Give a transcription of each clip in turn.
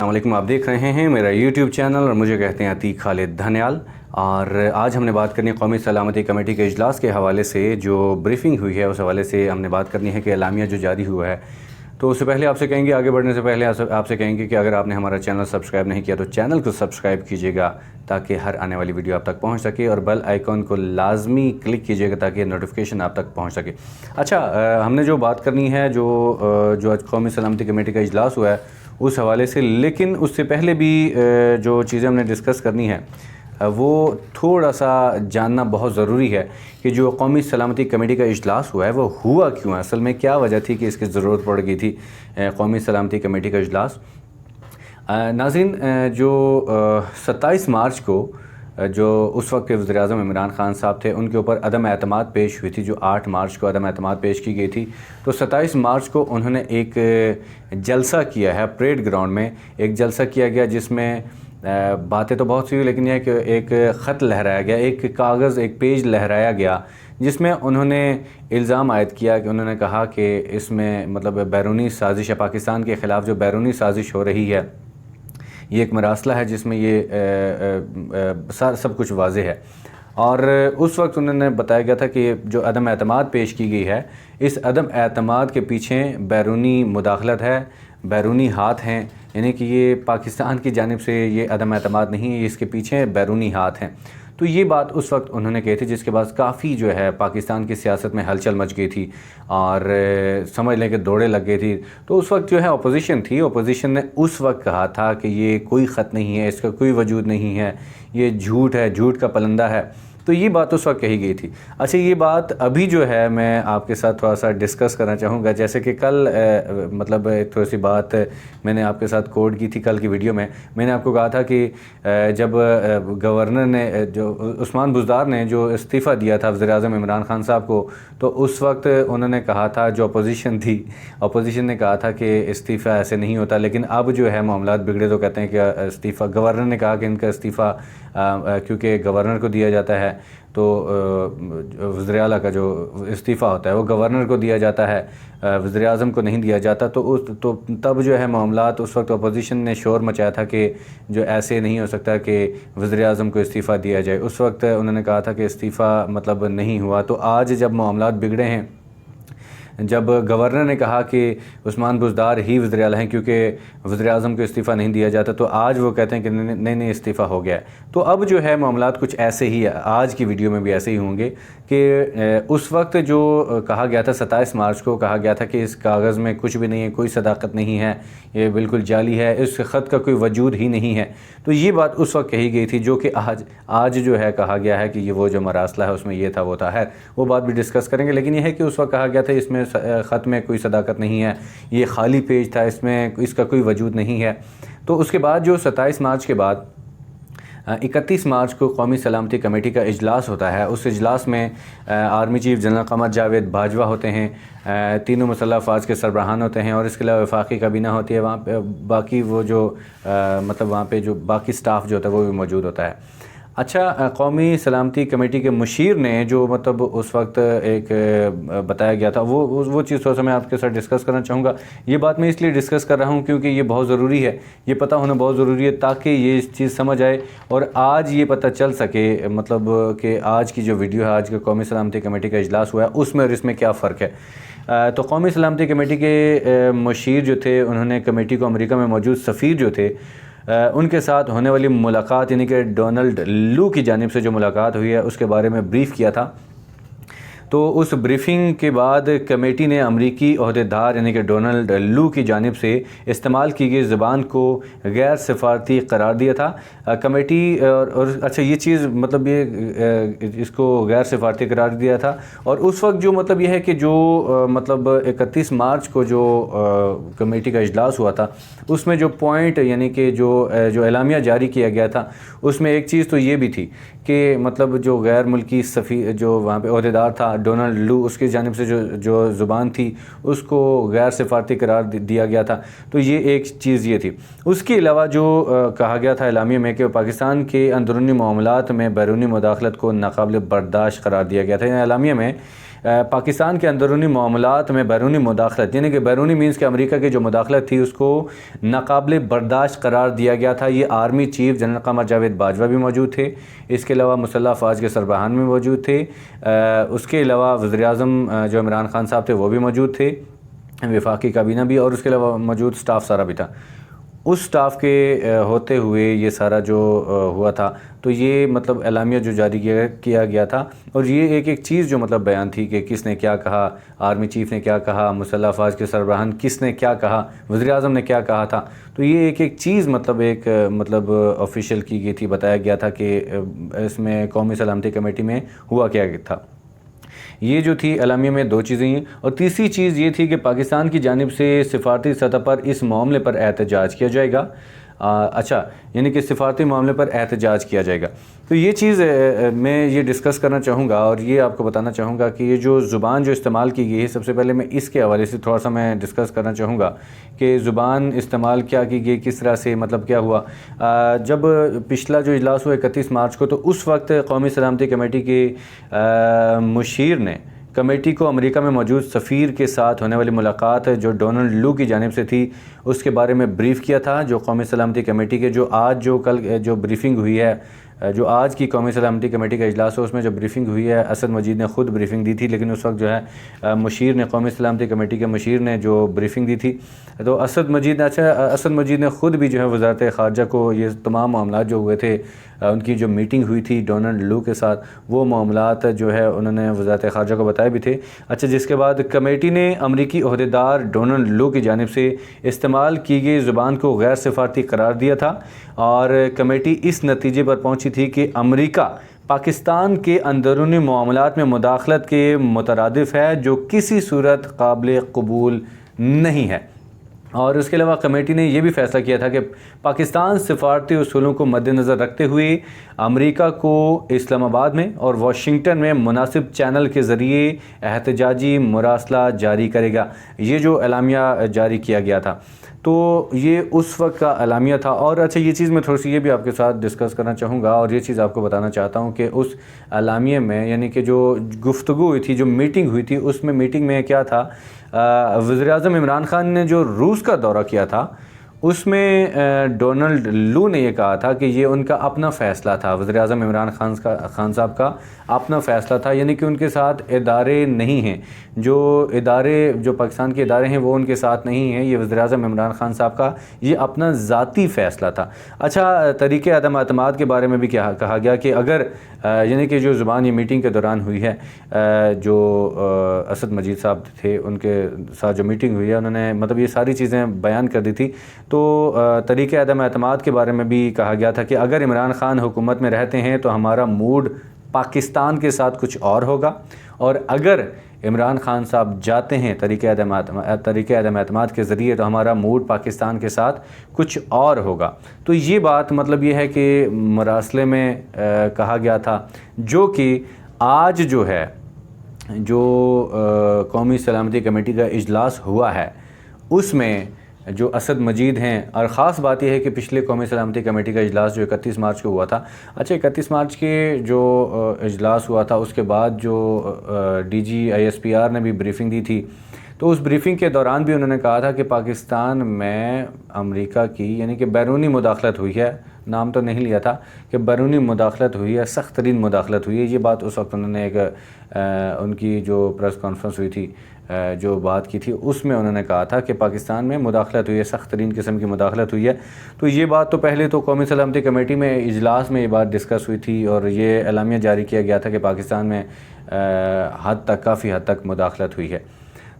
अस्सलामुअलैकुम। आप देख रहे हैं मेरा यूट्यूब चैनल और मुझे कहते हैं अतीक खालिद धन्याल। और आज हमने बात करनी है कौमी सलामती कमेटी के इजलास के हवाले से जो ब्रीफिंग हुई है, उस हवाले से हमने बात करनी है कि एलामिया जो जारी हुआ है। तो उससे पहले आपसे कहेंगे, आगे बढ़ने से पहले आपसे कहेंगे कि अगर आपने हमारा चैनल सब्सक्राइब नहीं किया तो चैनल को सब्सक्राइब कीजिएगा ताकि हर आने वाली वीडियो आप तक पहुंच सके, और बेल आइकॉन को लाजमी क्लिक कीजिएगा ताकि नोटिफिकेशन आप तक पहुंच सके। अच्छा, हमने जो बात करनी है जो आज कौमी सलामती कमेटी का इजलास हुआ है उस हवाले से, लेकिन उससे पहले भी जो चीज़ें हमने डिस्कस करनी है वो थोड़ा सा जानना बहुत ज़रूरी है कि जो कौमी सलामती कमेटी का इजलास हुआ है वो हुआ क्यों है, असल में क्या वजह थी कि इसकी ज़रूरत पड़ गई थी कौमी सलामती कमेटी का इजलास। नाज़रीन, जो 27 मार्च को जो उस वक्त के वज़ीर-ए-आज़म इमरान ख़ान साहब थे उनके ऊपर अदम एतमाद पेश हुई थी, जो 8 मार्च को अदम एतमाद पेश की गई थी। तो 27 मार्च को उन्होंने एक जलसा किया है, परेड ग्राउंड में एक जलसा किया गया जिसमें बातें तो बहुत सी हुई, लेकिन यह कि एक ख़त लहराया गया, एक कागज़, एक पेज लहराया गया जिसमें उन्होंने इल्ज़ाम आयद किया कि उन्होंने कहा कि इसमें मतलब बैरूनी साजिश है, पाकिस्तान के ख़िलाफ़ जो बैरूनी साजिश हो रही है ये एक मरासला है जिसमें ये सब कुछ वाज़ेह है। और उस वक्त उन्होंने बताया गया था कि जो अदम एतमाद पेश की गई है, इस अदम एतमाद के पीछे बैरूनी मुदाखलत है, बैरूनी हाथ हैं, यानी कि ये पाकिस्तान की जानिब से ये अदम एतमाद नहीं है, इसके पीछे बैरूनी हाथ हैं। तो ये बात उस वक्त उन्होंने कही थी, जिसके बाद काफ़ी जो है पाकिस्तान की सियासत में हलचल मच गई थी और समझ लें कि दौड़े लग गई थी। तो उस वक्त जो है अपोजिशन थी, अपोजिशन ने उस वक्त कहा था कि ये कोई ख़त नहीं है, इसका कोई वजूद नहीं है, ये झूठ है, झूठ का पलंदा है। तो ये बात उस वक्त कही गई थी। अच्छा, ये बात अभी जो है मैं आपके साथ थोड़ा सा डिस्कस करना चाहूँगा। जैसे कि कल मतलब थोड़ी सी बात मैंने आपके साथ कोड की थी कल की वीडियो में। मैंने आपको कहा था कि जब गवर्नर ने, जो उस्मान बुज़दार ने जो इस्तीफ़ा दिया था वज़ीर-ए-आज़म इमरान ख़ान साहब को, तो उस वक्त उन्होंने कहा था, जो अपोजिशन थी, अपोजिशन ने कहा था कि इस्तीफ़ा ऐसे नहीं होता। लेकिन अब जो है मामलात बिगड़े तो कहते हैं कि इस्तीफ़ा, गवर्नर ने कहा कि इनका इस्तीफ़ा क्योंकि गवर्नर को दिया जाता है, तो वज़ीर-ए-आला का जो इस्तीफ़ा होता है वो गवर्नर को दिया जाता है, वज़ीर-ए-आज़म को नहीं दिया जाता। तो तब जो है मामलात, उस वक्त अपोजिशन ने शोर मचाया था कि जो ऐसे नहीं हो सकता कि वज़ीर-ए-आज़म को इस्तीफ़ा दिया जाए। उस वक्त उन्होंने कहा था कि इस्तीफ़ा मतलब नहीं हुआ। तो आज जब मामलात बिगड़े हैं, जब गवर्नर ने कहा कि उस्मान बुज़दार ही वज़ीर-ए-आला हैं क्योंकि वज़ीर-ए-आज़म को इस्तीफ़ा नहीं दिया जाता, तो आज वो कहते हैं कि नहीं इस्तीफ़ा हो गया है। तो अब जो है मामलात कुछ ऐसे ही, आज की वीडियो में भी ऐसे ही होंगे कि उस वक्त जो कहा गया था 27 मार्च को कहा गया था कि इस कागज़ में कुछ भी नहीं है, कोई सदाकत नहीं है, ये बिल्कुल जाली है, इस ख़त का कोई वजूद ही नहीं है। तो ये बात उस वक्त कही गई थी, जो कि आज जो है कहा गया है कि ये वो जो मरासला है उसमें ये था वो था। है वो बात भी डिस्कस करेंगे, लेकिन यह है कि उस वक्त कहा गया था इसमें ख़त में कोई सदाकत नहीं है, ये खाली पेज था, इसमें इसका कोई वजूद नहीं है। तो उसके बाद जो 27 मार्च के बाद 31 मार्च को कौमी सलामती कमेटी का इजलास होता है। उस इजलास में आर्मी चीफ़ जनरल क़मर जावेद बाजवा होते हैं, तीनों मुसल्लह अफ़वाज के सरबराहान होते हैं, और इसके अलावा वफाकी काबीना होती है। वहाँ पे बाकी वो जो मतलब वहाँ पे जो बाकी स्टाफ जो होता है वो भी मौजूद होता है। अच्छा, कौमी सलामती कमेटी के मुशीर ने जो मतलब उस वक्त एक बताया गया था वो चीज़ थोड़ा सा मैं आपके साथ डिस्कस करना चाहूँगा। ये बात मैं इसलिए डिस्कस कर रहा हूँ क्योंकि ये बहुत ज़रूरी है, ये पता होना बहुत ज़रूरी है ताकि ये चीज़ समझ आए और आज ये पता चल सके मतलब कि आज की जो वीडियो है, आज के कौमी सलामती कमेटी का इजलास हुआ है उसमें और इसमें क्या फ़र्क है। तो कौमी सलामती कमेटी के मुशीर जो थे, उन्होंने कमेटी को अमेरिका में मौजूद सफ़ीर जो थे उनके साथ होने वाली मुलाकात, यानी कि डोनाल्ड लू की जानिब से जो मुलाकात हुई है उसके बारे में ब्रीफ़ किया था। तो उस ब्रीफिंग के बाद कमेटी ने अमरीकी ओहदेदार यानी कि डोनाल्ड लू की जानिब से इस्तेमाल की गई ज़बान को गैर सफारती करार दिया था। कमेटी और अच्छा ये चीज़ मतलब ये इसको गैर सफारती करार दिया था। और उस वक्त जो मतलब ये है कि जो मतलब 31 मार्च को जो कमेटी का इजलास हुआ था उसमें जो पॉइंट यानी कि जो एलामिया जारी किया गया था उसमें एक चीज़ तो ये भी थी कि मतलब जो गैर मुल्की सफ़ी जो वहाँ पे ओहदेदार था डोनाल्ड लू, उसकी जानिब से जो ज़ुबान थी उसको गैर सफारती करार दिया गया था। तो ये एक चीज़ ये थी। उसके अलावा जो कहा गया था एलामिया में कि पाकिस्तान के अंदरूनी मामलात में बैरूनी मुदाखलत को नाकाबिल बर्दाश्त करार दिया गया था। एलामिया में पाकिस्तान के अंदरूनी मामलात में बैरूनी मुदाखलत, यानी कि बैरूनी मीन्स के अमेरिका की जो मुदाखलत थी उसको नाकाबिल बर्दाश्त करार दिया गया था। ये आर्मी चीफ जनरल क़मर जावेद बाजवा भी मौजूद थे, इसके अलावा मुसल्लह फ़ौज के सरबराहान भी मौजूद थे, उसके अलावा वज़ीर-ए-आज़म जो इमरान खान साहब थे वो भी मौजूद थे, वफाकी काबीना भी, और उसके अलावा मौजूद स्टाफ सारा भी था। उस स्टाफ के होते हुए ये सारा जो हुआ था, तो ये मतलब एलामिया जो जारी किया गया था, और ये एक एक चीज़ जो मतलब बयान थी कि किसने क्या कहा, आर्मी चीफ़ ने क्या कहा, मुसल्लह फ़ौज के सरबराहान किसने क्या कहा, वज़ीर-ए-आज़म ने क्या कहा था, तो ये एक एक चीज़ मतलब एक मतलब ऑफिशियल की गई थी, बताया गया था कि इसमें कौमी सलामती कमेटी में हुआ क्या था। ये जो थी एलामिया में दो चीज़ें हैं, और तीसरी चीज़ ये थी कि पाकिस्तान की जानिब से सिफारती सतह पर इस मामले पर एहतजाज किया जाएगा। अच्छा, यानी कि सिफारती मामले पर एहतजाज किया जाएगा। तो ये चीज़ मैं ये डिस्कस करना चाहूँगा और ये आपको बताना चाहूँगा कि ये जो ज़ुबान जो इस्तेमाल की गई है, सबसे पहले मैं इसके हवाले से थोड़ा सा मैं डिस्कस करना चाहूँगा कि ज़ुबान इस्तेमाल क्या की गई, किस तरह से मतलब क्या हुआ। जब पिछला जो इजलास हुआ 31 मार्च को, तो उस वक्त कौमी सलामती कमेटी के मुशीर ने कमेटी को अमेरिका में मौजूद सफ़ीर के साथ होने वाली मुलाकात जो डोनाल्ड लू की जानिब से थी उसके बारे में ब्रीफ़ किया था। जो कौमी सलामती कमेटी के जो आज जो कल जो ब्रीफिंग हुई है, जो आज की कौमी सलामती कमेटी का इजलास है, उसमें जो ब्रीफिंग हुई है, असद मजीद ने ख़ुद ब्रीफिंग दी थी, लेकिन उस वक्त जो है मुशीर ने, कौमी सलामती कमेटी के मुशीर ने जो ब्रीफिंग दी थी, तो असद मजीद ने ख़ुद भी जो है वज़ारत ख़ारजा को ये तमाम मामलात जो हुए थे, उनकी जो मीटिंग हुई थी डोनाल्ड लू के साथ, वो मामलात जो है उन्होंने वज़ारत ख़ारजा को बताए भी थे। अच्छा, जिसके बाद कमेटी ने अमरीकी ओहदेदार डोनाल्ड लू की जानिब से इस्तेमाल की गई ज़ुबान को गैर सिफारती करार दिया था, और कमेटी इस नतीजे पर पहुंची थी कि अमेरिका पाकिस्तान के अंदरूनी मामलात में मुदाखलत के मुतरादिफ है, जो किसी सूरत काबिल कबूल नहीं है। और उसके अलावा कमेटी ने यह भी फ़ैसला किया था कि पाकिस्तान सिफारती उसूलों को मद्देनज़र रखते हुए अमेरिका को इस्लामाबाद में और वाशिंगटन में मुनासिब चैनल के ज़रिए एहतजाजी मुरासला जारी करेगा। ये जो एलामिया जारी किया गया था, तो ये उस वक्त का एलामिया था। और अच्छा, ये चीज़ मैं थोड़ी सी ये भी आपके साथ डिस्कस करना चाहूँगा, और ये चीज़ आपको बताना चाहता हूँ कि उस एलामिया में, यानी कि जो गुफ्तगू हुई थी, जो मीटिंग हुई थी, उसमें मीटिंग में क्या था, वज़ीर-ए-आज़म इमरान खान ने जो रूस का दौरा किया था, उसमें डोनाल्ड लू ने यह कहा था कि ये उनका अपना फ़ैसला था, वज़ीर-ए-आज़म इमरान खान साहब का अपना फ़ैसला था, यानी कि उनके साथ इदारे नहीं हैं, जो इदारे जो पाकिस्तान के इदारे हैं वो उनके साथ नहीं हैं, ये वज़ीर-ए-आज़म इमरान खान साहब का ये अपना ज़ाती फ़ैसला था। अच्छा, तरीक़े अदम अतमाद के बारे में भी कहा गया कि अगर यानी कि जो ज़ुबान ये मीटिंग के दौरान हुई है, जो असद मजीद साहब थे उनके साथ जो मीटिंग हुई है, उन्होंने मतलब ये सारी चीज़ें बयान कर दी थी। तो तरीक़े अदम एतमाद के बारे में भी कहा गया था कि अगर इमरान खान हुकूमत में रहते हैं तो हमारा मूड पाकिस्तान के साथ कुछ और होगा, और अगर इमरान खान साहब जाते हैं तरीक़े अदम एतमाद के ज़रिए तो हमारा मूड पाकिस्तान के साथ कुछ और होगा। तो ये बात मतलब ये है कि मरासले में कहा गया था, जो कि आज जो है जो कौमी सलामती कमेटी का इजलास हुआ है उसमें जो असद मजीद हैं, और ख़ास बात यह है कि पिछले कौमी सलामती कमेटी का इजलास जो 31 मार्च को हुआ था, अच्छा 31 मार्च के जो इजलास हुआ था उसके बाद जो DG ISPR ने भी ब्रीफिंग दी थी, तो उस ब्रीफिंग के दौरान भी उन्होंने कहा था कि पाकिस्तान में अमेरिका की यानी कि बैरूनी मुदाखलत हुई है, नाम तो नहीं लिया था कि बैरूनी मुदाखलत हुई है, सख्त तरीन मुदाखलत हुई है। ये बात उस वक्त उन्होंने एक उनकी जो प्रेस कॉन्फ्रेंस हुई थी, जो बात की थी, उसमें उन्होंने कहा था कि पाकिस्तान में मुदाखलत हुई है, सख्त तरीन किस्म की मुदाखलत हुई है। तो ये बात तो पहले तो कौमी सलामती कमेटी में इजलास में ये बात डिस्कस हुई थी, और ये एलामिया जारी किया गया था कि पाकिस्तान में काफ़ी हद तक मुदाखलत हुई है।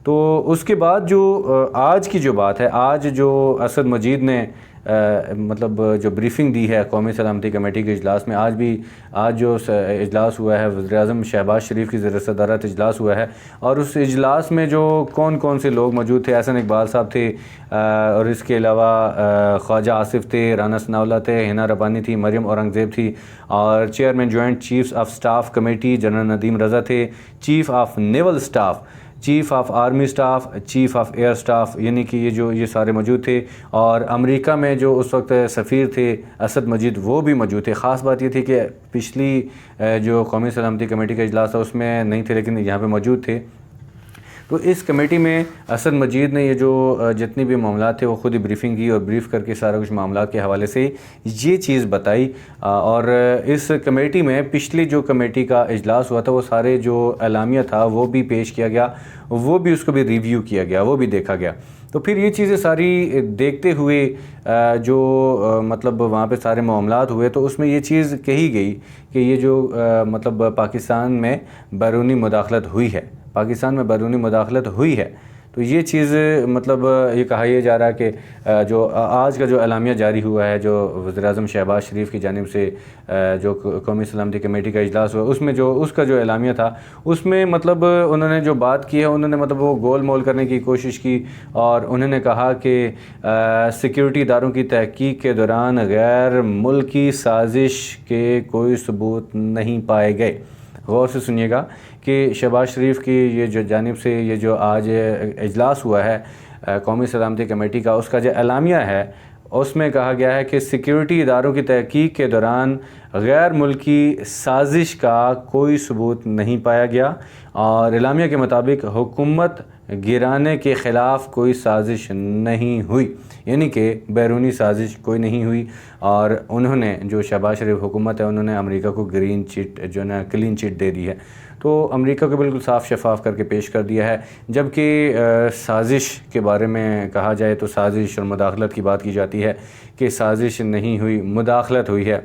तो उसके बाद जो आज की जो बात है, आज जो असद मजीद ने मतलब जो ब्रीफिंग दी है कौमी सलामती कमेटी के इजलास में, आज जो इजलास हुआ है, वज़ीर-ए-आज़म शहबाज शरीफ की ज़र-ए-सदारत इजलास हुआ है, और उस इजलास में जो कौन कौन से लोग मौजूद थे, एहसन इकबाल साहब थे, और इसके अलावा ख्वाजा आसिफ थे, राना सनाउल्लाह थे, हिना रब्बानी थी, मरियम औरंगज़ेब थी, और chairman joint chiefs of staff committee general Nadeem Raza थे, chief of naval staff chief of army staff, chief of air staff, यानी कि ये सारे मौजूद थे। और अमेरिका में जो उस वक्त सफ़ीर थे असद मजीद, वो भी मौजूद थे। ख़ास बात ये थी कि पिछली जो कौमी सलामती कमेटी का इजलास था उसमें नहीं थे, लेकिन यहाँ पे मौजूद थे। तो इस कमेटी में असद मजीद ने ये जो जितनी भी मामला थे वो ख़ुद ही ब्रीफिंग की और ब्रीफ़ करके सारा कुछ मामला के हवाले से ये चीज़ बताई। और इस कमेटी में पिछली जो कमेटी का इजलास हुआ था वो सारे जो एलामिया था वो भी पेश किया गया, वो भी उसको भी रिव्यू किया गया, वो भी देखा गया। तो फिर ये चीज़ें सारी देखते हुए जो मतलब वहाँ पे सारे मामलात हुए, तो उसमें ये चीज़ कही गई कि ये जो मतलब पाकिस्तान में बैरूनी मुदाखलत हुई है, पाकिस्तान में बैरूनी मुदाखलत हुई है। तो ये चीज़ मतलब ये कहा यह जा रहा है कि जो आज का जो एलामिया जारी हुआ है, जो वज़ीर-ए-आज़म शहबाज शरीफ की जानिब से जो कौमी सलामती कमेटी का इजलास हुआ, उसमें जो उसका जो एलामिया था उसमें मतलब उन्होंने जो बात की है, उन्होंने मतलब वो गोल मोल करने की कोशिश की। और उन्होंने कहा कि सिक्योरिटी इदारों की तहकीक के दौरान गैर मुल्की साजिश के कोई सबूत नहीं पाए गए। गौर से सुनिएगा कि शहबाज शरीफ की ये जो जानिब से ये जो आज इजलास हुआ है कौमी सलामती कमेटी का, उसका जो एलामिया है उसमें कहा गया है कि सिक्योरिटी इदारों की तहकीक के दौरान गैर मुल्की साजिश का कोई सबूत नहीं पाया गया। और एलामिया के मुताबिक हुकूमत गिराने के ख़िलाफ़ कोई साजिश नहीं हुई, यानी कि बैरूनी साजिश कोई नहीं हुई। और उन्होंने जो शहबाज शरीफ हुकूमत है उन्होंने अमेरिका को ग्रीन चिट जो ना क्लीन चिट दे दी है। तो अमेरिका को बिल्कुल साफ़ शफाफ करके पेश कर दिया है। जबकि साजिश के बारे में कहा जाए तो साजिश और मुदाखलत की बात की जाती है कि साजिश नहीं हुई, मुदाखलत हुई है।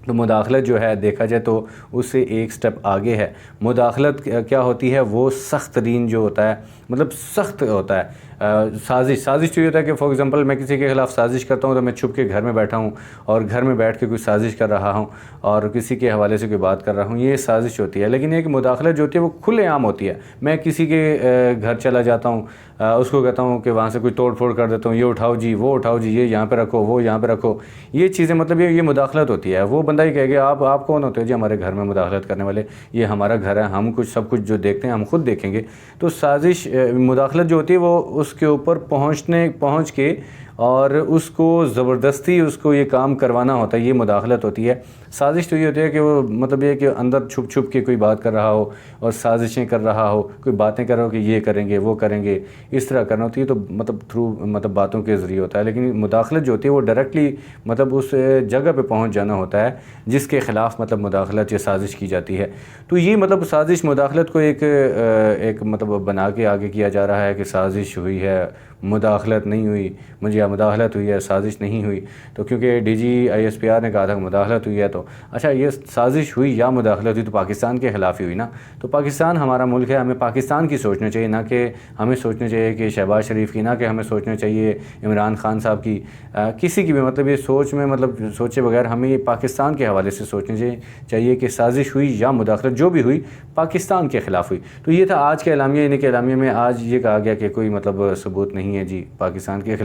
तो मुदाखलत जो है देखा जाए तो उससे एक स्टेप आगे है। मुदाखलत क्या होती है, वो सख्त तरीन जो होता है, मतलब सख्त होता है। साजिश तो ये होता है कि फॉर एग्ज़ाम्पल मैं किसी के ख़िलाफ़ साजिश करता हूँ तो मैं छुप के घर में बैठा हूँ और घर में बैठ के कोई साजिश कर रहा हूँ और किसी के हवाले से कोई बात कर रहा हूँ, ये साजिश होती है। लेकिन एक मुदाखलत जो होती है वो खुलेआम होती है। मैं किसी के घर चला जाता हूँ, उसको कहता हूँ कि वहाँ से कोई तोड़ फोड़ कर देता हूँ, ये उठाओ जी, वो उठाओ जी, ये यहाँ पे रखो, वो यहाँ पे रखो, ये चीज़ें मतलब ये मुदाखलत होती है। वो बंदा ही कहेगा आप कौन होते हो जी हमारे घर में मुदाखलत करने वाले, ये हमारा घर है, हम कुछ सब कुछ जो देखते हैं हम खुद देखेंगे। तो साजिश मुदाखलत जो होती है वो उसके ऊपर पहुँच के और उसको ज़बरदस्ती उसको ये काम करवाना होता है, ये मुदाखलत होती है। साजिश तो ये होती है कि वो मतलब ये कि अंदर छुप छुप के कोई बात कर रहा हो और साजिशें कर रहा हो, कोई बातें कर रहा हो कि ये करेंगे वो करेंगे, इस तरह करना होती है। तो मतलब थ्रू मतलब बातों के ज़रिए होता है। लेकिन मुदाखलत जो होती है वो डायरेक्टली मतलब उस जगह पे पहुंच जाना होता है जिसके ख़िलाफ़ मतलब मुदाखलत या साजिश की जाती है। तो ये मतलब साजिश मुदाखलत को एक मतलब बना के आगे किया जा रहा है कि साजिश हुई है, मुदाखलत नहीं हुई, मुझे या मुदाखलत हुई है, साजिश नहीं हुई। तो क्योंकि DG ISPR ने कहा था मुदाखलत हुई है, तो अच्छा ये साजिश हुई या मुदाखलत हुई तो पाकिस्तान के ख़िलाफ़ ही हुई ना। तो पाकिस्तान हमारा मुल्क है, हमें पाकिस्तान की सोचना चाहिए, ना कि हमें सोचना चाहिए कि शहबाज शरीफ की, ना कि हमें सोचना चाहिए इमरान खान साहब की, किसी की भी मतलब ये सोच में मतलब सोचे बगैर हमें ये पाकिस्तान के हवाले से सोचना चाहिए कि साजिश हुई या मुदाखलत जो भी हुई पाकिस्तान के ख़िलाफ़ हुई। तो ये था आज के एलामिया। यानी कि एलामिया में आज ये कहा गया कि कोई मतलब सबूत नहीं है जी पाकिस्तान के